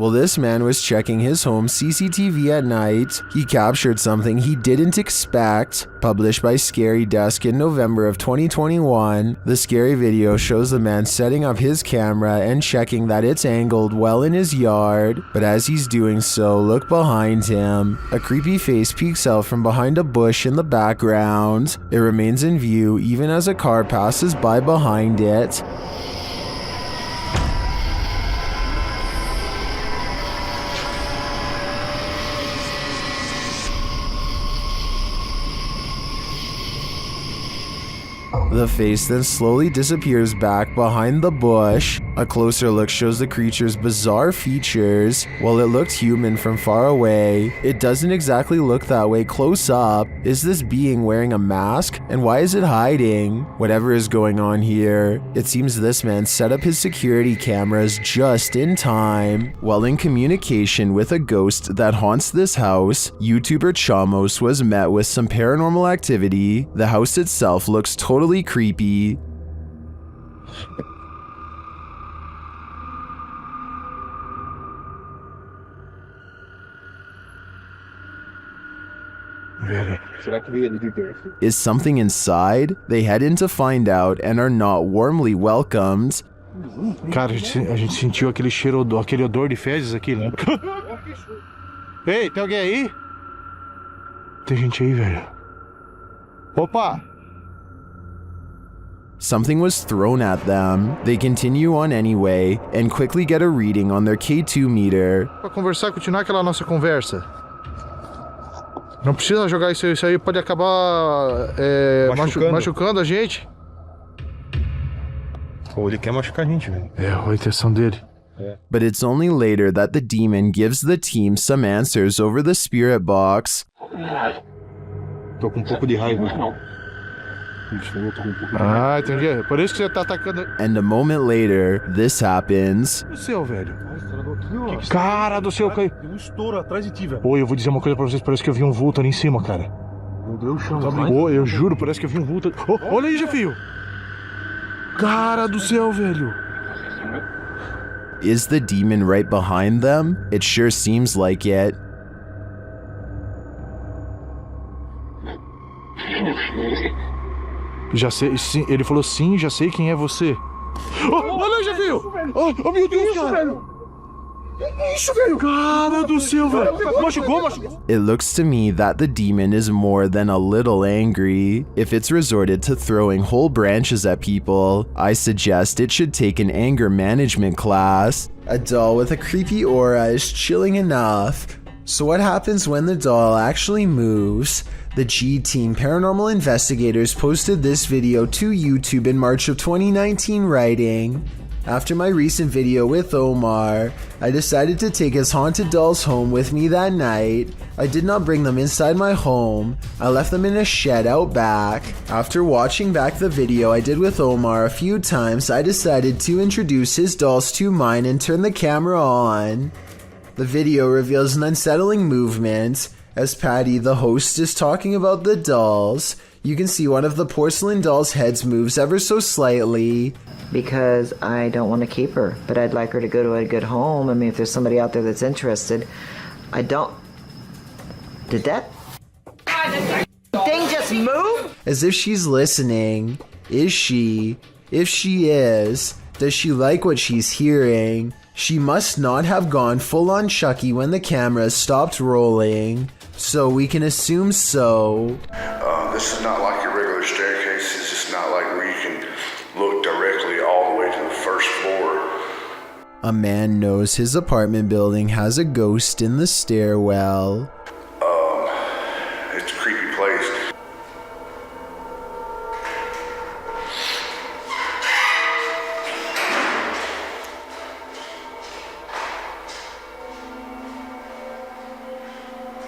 While this man was checking his home CCTV at night, he captured something he didn't expect. Published by Scary Desk in November of 2021, the scary video shows the man setting up his camera and checking that it's angled well in his yard. But as he's doing so, look behind him. A creepy face peeks out from behind a bush in the background. It remains in view even as a car passes by behind it. The face then slowly disappears back behind the bush. A closer look shows the creature's bizarre features. While it looked human from far away, it doesn't exactly look that way close up. Is this being wearing a mask? And why is it hiding? Whatever is going on here, it seems this man set up his security cameras just in time. While in communication with a ghost that haunts this house, YouTuber Chamos was met with some paranormal activity. The house itself looks totally creepy. Is something inside? They head in to find out and are not warmly welcomed. Cara, a gente sentiu aquele cheiro, aquele odor de fezes aqui, né? Ei, tem alguém aí? Tem gente aí, velho. Opa! Something was thrown at them. They continue on anyway and quickly get a reading on their K2 meter. Pra conversar, continuar aquela nossa conversa. Não precisa jogar isso aí pode acabar machucando a gente. Pô, ele quer machucar a gente, velho. É, a intenção dele. But it's only later that the demon gives the team some answers over the spirit box. Tô com um pouco de raiva. Ah, entendi. Por isso que você tá atacando. And a moment later, this happens. O céu, velho. Cara do céu, caiu. Tem um estouro atrás de ti, velho. Oi, eu vou dizer uma coisa pra vocês. Parece que eu vi um vulto ali em cima, cara. Meu Deus, chama. Oi, eu juro, parece que eu vi um vulto. Oh, olha aí, Jefio. Cara do céu, velho. Is the demon right behind them? It sure seems like it. Já sei, sim, ele falou sim, já sei quem é você. Oh, olha aí, Jefio. Oh, meu Deus, cara. Isso, velho. Cara do céu, velho. Machucou. It looks to me that the demon is more than a little angry. If it's resorted to throwing whole branches at people, I suggest it should take an anger management class. A doll with a creepy aura is chilling enough. So what happens when the doll actually moves? The G-Team Paranormal Investigators posted this video to YouTube in March of 2019, writing, "After my recent video with Omar, I decided to take his haunted dolls home with me that night. I did not bring them inside my home. I left them in a shed out back. After watching back the video I did with Omar a few times, I decided to introduce his dolls to mine and turn the camera on. The video reveals an unsettling movement. As Patty, the host, is talking about the dolls, you can see one of the porcelain dolls' heads moves ever so slightly. Because I don't want to keep her, but I'd like her to go to a good home. I mean, if there's somebody out there that's interested, I don't... Did that thing just move? As if she's listening. Is she? If she is, does she like what she's hearing? She must not have gone full-on Chucky when the camera stopped rolling, so we can assume so. This is not like your regular staircase. It's just not like where you can look directly all the way to the first floor. A man knows his apartment building has a ghost in the stairwell. It's a creepy place.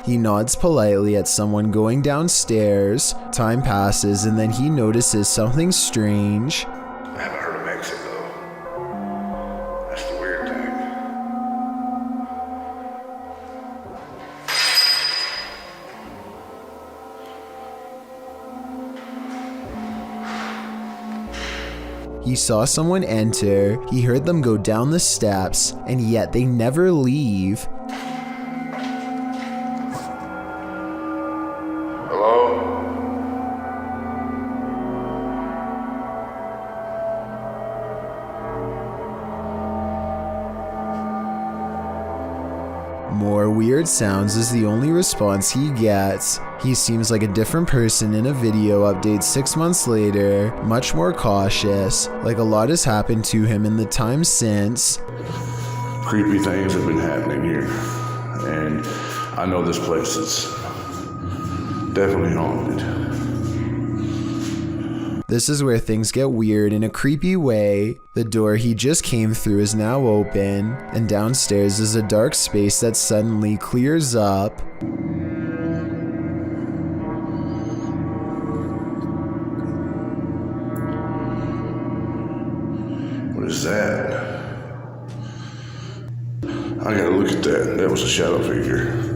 He nods politely at someone going downstairs. Time passes and then he notices something strange. I haven't heard him exit though. That's the weird thing. He saw someone enter, he heard them go down the steps, and yet they never leave. Hello? More weird sounds is the only response he gets. He seems like a different person in a video update 6 months later, much more cautious, like a lot has happened to him in the time since. Creepy things have been happening here. And I know this place is definitely haunted. This is where things get weird in a creepy way. The door he just came through is now open, and downstairs is a dark space that suddenly clears up. What is that? I gotta look at that. That was a shadow figure.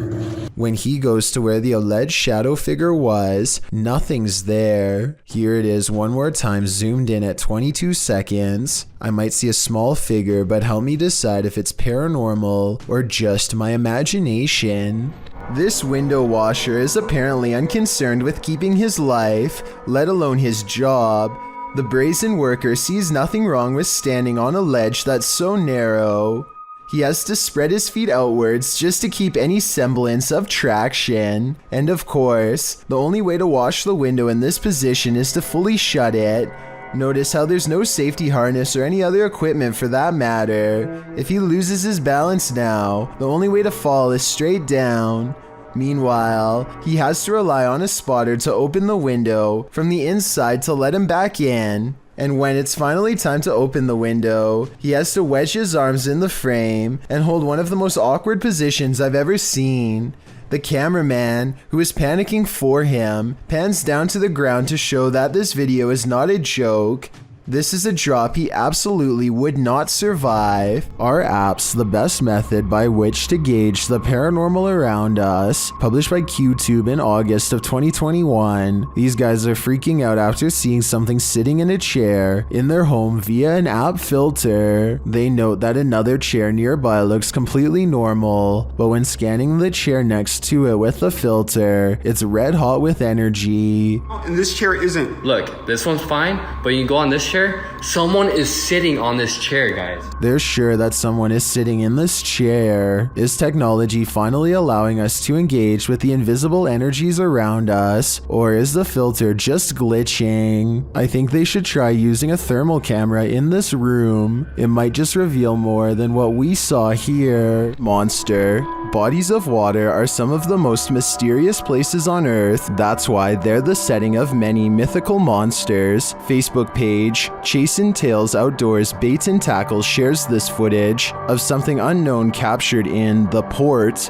When he goes to where the alleged shadow figure was, nothing's there. Here it is one more time, zoomed in at 22 seconds. I might see a small figure, but help me decide if it's paranormal or just my imagination. This window washer is apparently unconcerned with keeping his life, let alone his job. The brazen worker sees nothing wrong with standing on a ledge that's so narrow. He has to spread his feet outwards just to keep any semblance of traction. And of course, the only way to wash the window in this position is to fully shut it. Notice how there's no safety harness or any other equipment for that matter. If he loses his balance now, the only way to fall is straight down. Meanwhile, he has to rely on a spotter to open the window from the inside to let him back in. And when it's finally time to open the window, he has to wedge his arms in the frame and hold one of the most awkward positions I've ever seen. The cameraman, who is panicking for him, pans down to the ground to show that this video is not a joke. This is a drop he absolutely would not survive. Are apps the best method by which to gauge the paranormal around us? Published by QTube in August of 2021. These guys are freaking out after seeing something sitting in a chair in their home via an app filter. They note that another chair nearby looks completely normal, but when scanning the chair next to it with the filter, it's red hot with energy. And this chair isn't. Look, this one's fine, but you go on this chair, someone is sitting on this chair, guys. They're sure that someone is sitting in this chair. Is technology finally allowing us to engage with the invisible energies around us, or is the filter just glitching? I think they should try using a thermal camera in this room. It might just reveal more than what we saw here. Monster. Bodies of water are some of the most mysterious places on Earth. That's why they're the setting of many mythical monsters. Facebook page Chasin' Tales Outdoors Baits and Tackle shares this footage of something unknown captured in the port.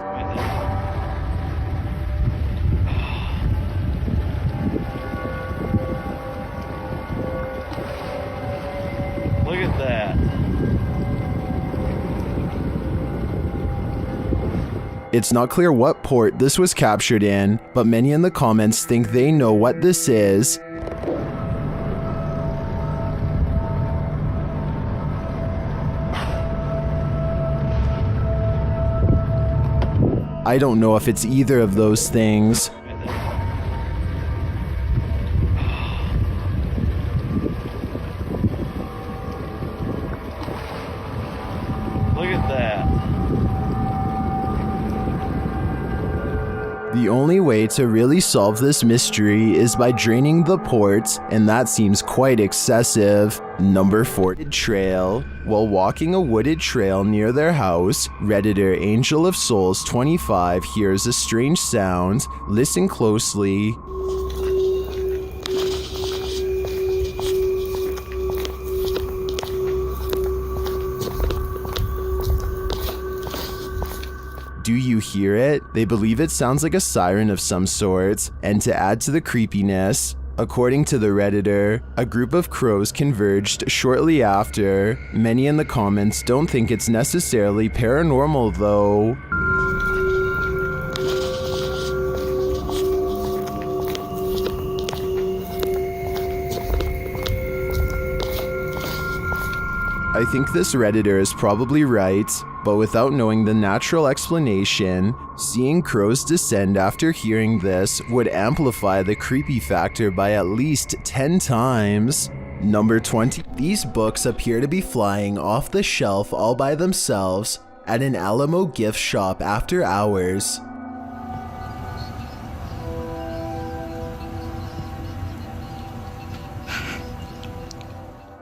Look at that. It's not clear what port this was captured in, but many in the comments think they know what this is. I don't know if it's either of those things. Look at that. The only way to really solve this mystery is by draining the port, and that seems quite excessive. Number 4. Trail. While walking a wooded trail near their house, Redditor Angel of Souls 25 hears a strange sound. Listen closely. Do you hear it? They believe it sounds like a siren of some sort, and to add to the creepiness, according to the Redditor, a group of crows converged shortly after. Many in the comments don't think it's necessarily paranormal though. I think this Redditor is probably right, but without knowing the natural explanation, seeing crows descend after hearing this would amplify the creepy factor by at least 10 times. Number 20. These books appear to be flying off the shelf all by themselves at an Alamo gift shop after hours.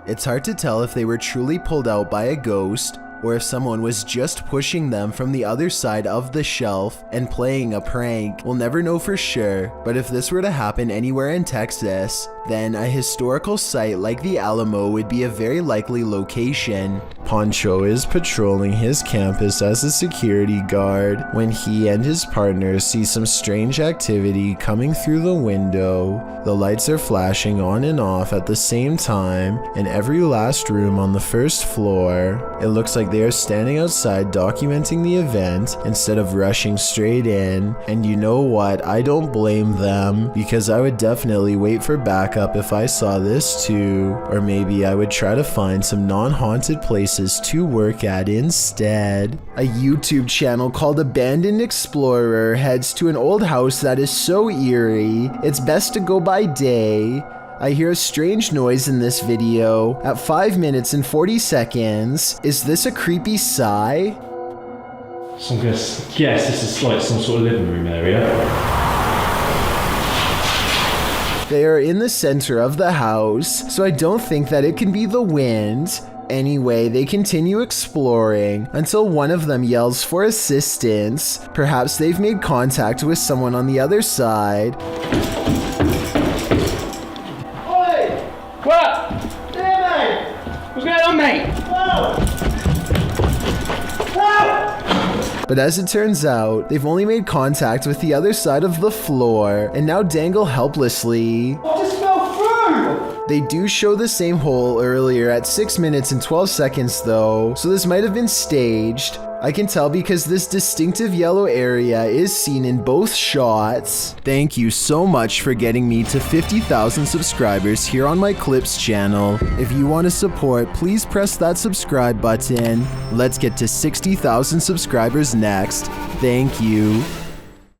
It's hard to tell if they were truly pulled out by a ghost or if someone was just pushing them from the other side of the shelf and playing a prank. We'll never know for sure, but if this were to happen anywhere in Texas, then a historical site like the Alamo would be a very likely location. Poncho is patrolling his campus as a security guard when he and his partner see some strange activity coming through the window. The lights are flashing on and off at the same time in every last room on the first floor. It looks like they are standing outside documenting the event instead of rushing straight in, and you know what, I don't blame them, because I would definitely wait for backup if I saw this too, or maybe I would try to find some non-haunted places to work at instead. A YouTube channel called Abandoned Explorer heads to an old house that is so eerie, it's best to go by day. I hear a strange noise in this video at 5 minutes and 40 seconds. Is this a creepy sigh? So I'm gonna guess this is like some sort of living room area. They are in the center of the house, so I don't think that it can be the wind. Anyway, they continue exploring until one of them yells for assistance. Perhaps they've made contact with someone on the other side. What? Yeah, mate. What's going on, mate? But as it turns out, they've only made contact with the other side of the floor and now dangle helplessly. I just fell through! They do show the same hole earlier at 6 minutes and 12 seconds though, so this might have been staged. I can tell because this distinctive yellow area is seen in both shots. Thank you so much for getting me to 50,000 subscribers here on my Clips channel. If you want to support, please press that subscribe button. Let's get to 60,000 subscribers next. Thank you.